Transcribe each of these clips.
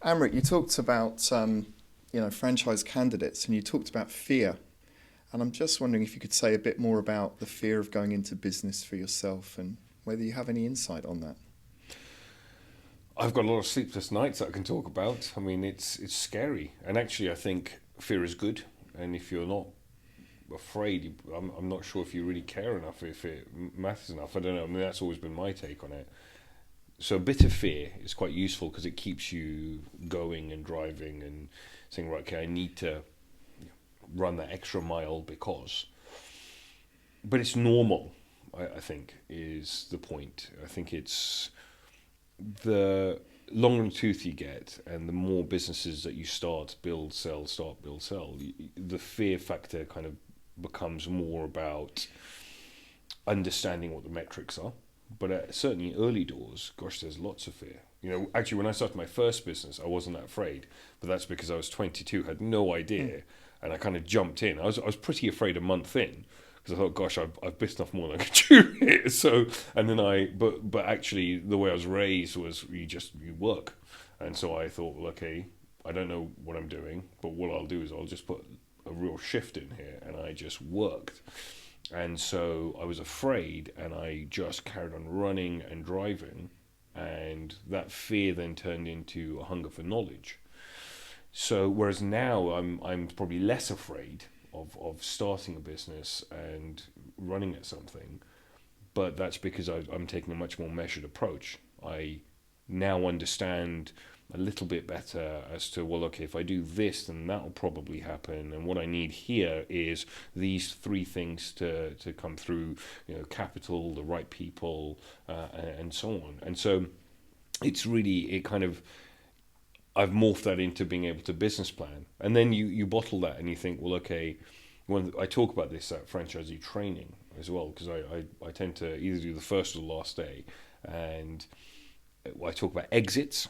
Amrit, you talked about franchise candidates, and you talked about fear. And I'm just wondering if you could say a bit more about the fear of going into business for yourself and whether you have any insight on that. I've got a lot of sleepless nights that I can talk about. I mean, it's scary, and actually, I think fear is good. And if you're not afraid, I'm not sure if you really care enough, if it matters enough. I don't know. I mean, that's always been my take on it. So a bit of fear is quite useful because it keeps you going and driving and saying, right, okay, I need to run that extra mile because. But it's normal. I think is the point. I think it's the longer in the tooth you get and the more businesses that you start, build, sell, start, build, sell, the fear factor kind of becomes more about understanding what the metrics are. But certainly early doors, gosh, there's lots of fear. Actually, when I started my first business, I wasn't that afraid. But that's because I was 22, had no idea, and I kind of jumped in. I was pretty afraid a month in, because I thought, gosh, I've bitten off more than I could chew here. So, and then but actually, the way I was raised was you work, and so I thought, well, okay, I don't know what I'm doing, but what I'll do is I'll just put a real shift in here, and I just worked. And so I was afraid, and I just carried on running and driving, and that fear then turned into a hunger for knowledge. So whereas now I'm probably less afraid of starting a business and running at something, but that's because I'm taking a much more measured approach. I now understand a little bit better as to, well, okay, if I do this, then that'll probably happen. And what I need here is these three things to come through, capital, the right people, and so on. And so it kind of, I've morphed that into being able to business plan. And then you bottle that and you think, well, okay, when I talk about this at franchisee training as well, because I tend to either do the first or the last day, and I talk about exits,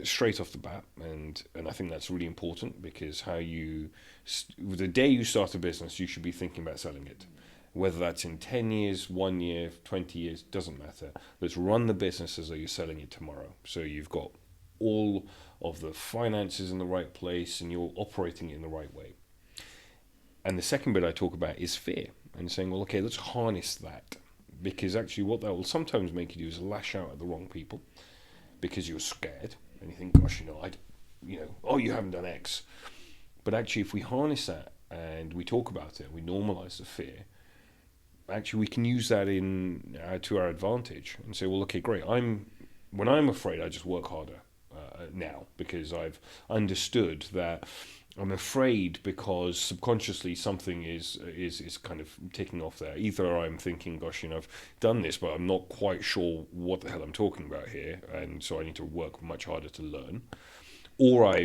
straight off the bat, and I think that's really important because the day you start a business, you should be thinking about selling it. Whether that's in 10 years, 1 year, 20 years, doesn't matter. Let's run the business as though you're selling it tomorrow. So you've got all of the finances in the right place and you're operating it in the right way. And the second bit I talk about is fear and saying, well, okay, let's harness that, because actually what that will sometimes make you do is lash out at the wrong people because you're scared and you think, gosh, oh, you haven't done X. But actually, if we harness that and we talk about it, we normalize the fear, actually we can use that to our advantage and say, well, okay, great. When I'm afraid, I just work harder now because I've understood that I'm afraid because subconsciously something is kind of ticking off there. Either I'm thinking, gosh, I've done this, but I'm not quite sure what the hell I'm talking about here, and so I need to work much harder to learn. Or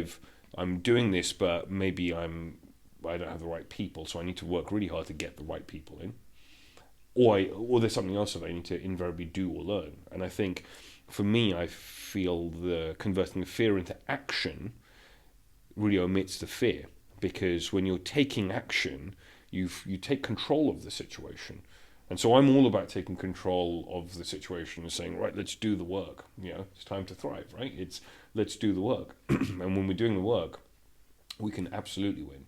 I'm doing this, but maybe I don't have the right people, so I need to work really hard to get the right people in. Or there's something else that I need to invariably do or learn. And I think for me, I feel the converting the fear into action really omits the fear, because when you're taking action, you take control of the situation. And so I'm all about taking control of the situation and saying, right, let's do the work. It's time to thrive, right? Let's do the work. And when we're doing the work, we can absolutely win.